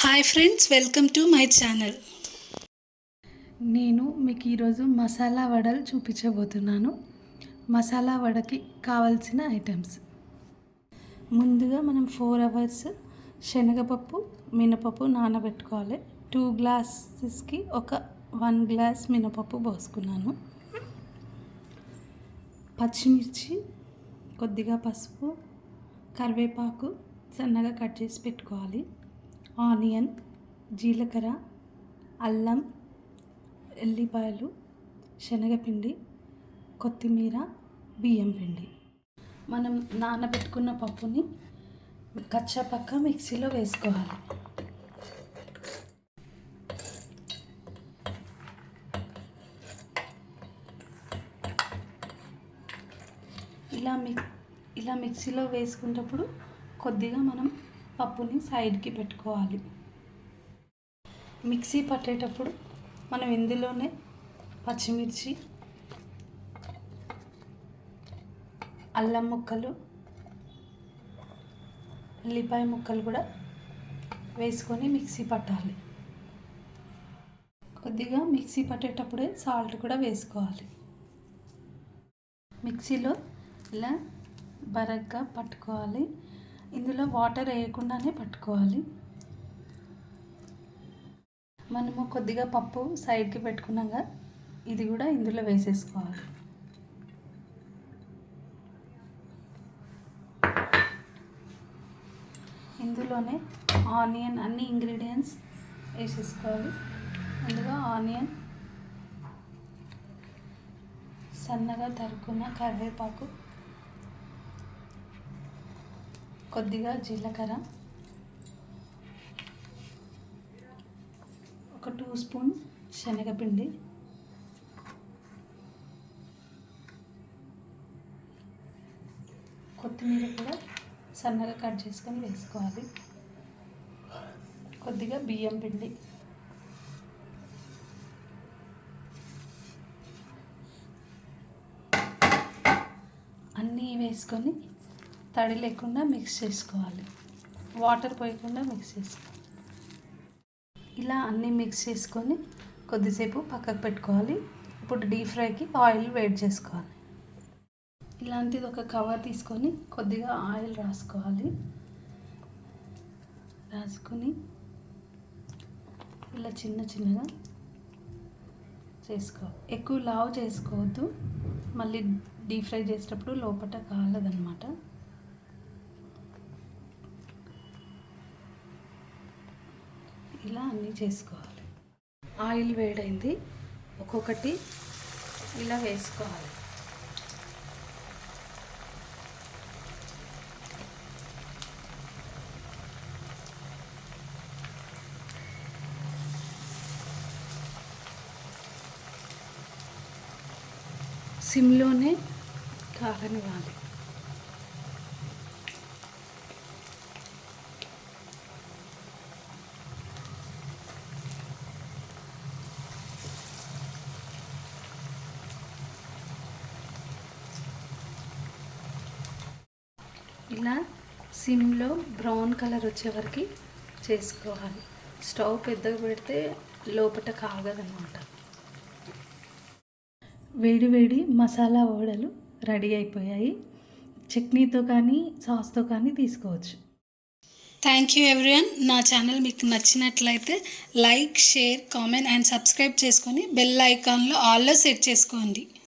Hi friends, welcome to my channel. నేను మీకు ఈరోజు మసాలా వడలు చూపించబోతున్నాను. మసాలా వడకి కావాల్సిన ఐటమ్స్. ముందుగా మనం 4 అవర్స్ శనగపప్పు మినపప్పు నానబెట్టుకోవాలి. 2 గ్లాసెస్కి ఒక 1 గ్లాస్ మినపప్పు పోసుకున్నాను. పచ్చిమిర్చి, కొద్దిగా పసుపు, కరివేపాకు సన్నగా కట్ చేసి పెట్టుకోవాలి. ఆనియన్, జీలకర్ర, అల్లం, ఎల్లిపాయలు, శనగపిండి, కొత్తిమీర, బియ్యం పిండి. మనం నానబెట్టుకున్న పప్పుని కచ్చాపక్క మిక్సీలో వేసుకోవాలి. ఇలా మిక్సీలో వేసుకునేటప్పుడు కొద్దిగా మనం పప్పుని సైడ్కి పెట్టుకోవాలి. మిక్సీ పట్టేటప్పుడు మనం ఇందులోనే పచ్చిమిర్చి, అల్లం ముక్కలు, ఉల్లిపాయ ముక్కలు కూడా వేసుకొని మిక్సీ పట్టాలి. కొద్దిగా మిక్సీ పట్టేటప్పుడే సాల్ట్ కూడా వేసుకోవాలి. మిక్సీలో ఇలా బరగ్గా పట్టుకోవాలి. ఇందులో వాటర్ వేయకుండానే పట్టుకోవాలి. మనము కొద్దిగా పప్పు సైడ్కి పెట్టుకున్నాక ఇది కూడా ఇందులో వేసేసుకోవాలి. ఇందులోనే ఆనియన్, అన్ని ఇంగ్రీడియంట్స్ వేసేసుకోవాలి. ముందుగా ఆనియన్, సన్నగా తరుక్కున్న కరివేపాకు, కొద్దిగా జీలకర్ర, ఒక 2 స్పూన్ శనగపిండి, కొత్తిమీర కూడా సన్నగా కట్ చేసుకొని వేసుకోవాలి. కొద్దిగా బియ్యం పిండి, అన్నీ వేసుకొని తడి లేకుండా మిక్స్ చేసుకోవాలి. వాటర్ పోయకుండా మిక్స్ చేసుకోవాలి. ఇలా అన్నీ మిక్స్ చేసుకొని కొద్దిసేపు పక్కకు పెట్టుకోవాలి. ఇప్పుడు డీప్ ఫ్రైకి ఆయిల్ వేడి చేసుకోవాలి. ఇలాంటిది ఒక కవర్ తీసుకొని కొద్దిగా ఆయిల్ రాసుకోవాలి. రాసుకొని ఇలా చిన్నగా చేసుకోవాలి. ఎక్కువ లావు చేసుకోవద్దు, మళ్ళీ డీప్ ఫ్రై చేసేటప్పుడు లోపల కాలదన్నమాట. ఇలా అన్నీ చేసుకోవాలి. ఆయిల్ వేడైంది, ఒక్కొక్కటి ఇలా వేసుకోవాలి. సిమ్లోనే కాగనివ్వాలి. ఇలా సిమ్లో బ్రౌన్ కలర్ వచ్చే వరకు చేసుకోవాలి. స్టవ్ పెద్దగా పెడితే లోపల కాగదన్నమాట. వేడి మసాలా వడలు రెడీ అయిపోయాయి. చట్నీతో కానీ సాస్తో కానీ తీసుకోవచ్చు. Thank you everyone. నా ఛానల్ మీకు నచ్చినట్లయితే like, share, comment and subscribe చేసుకొని బెల్ ఐకాన్లో ఆల్లో సెట్ చేసుకోండి.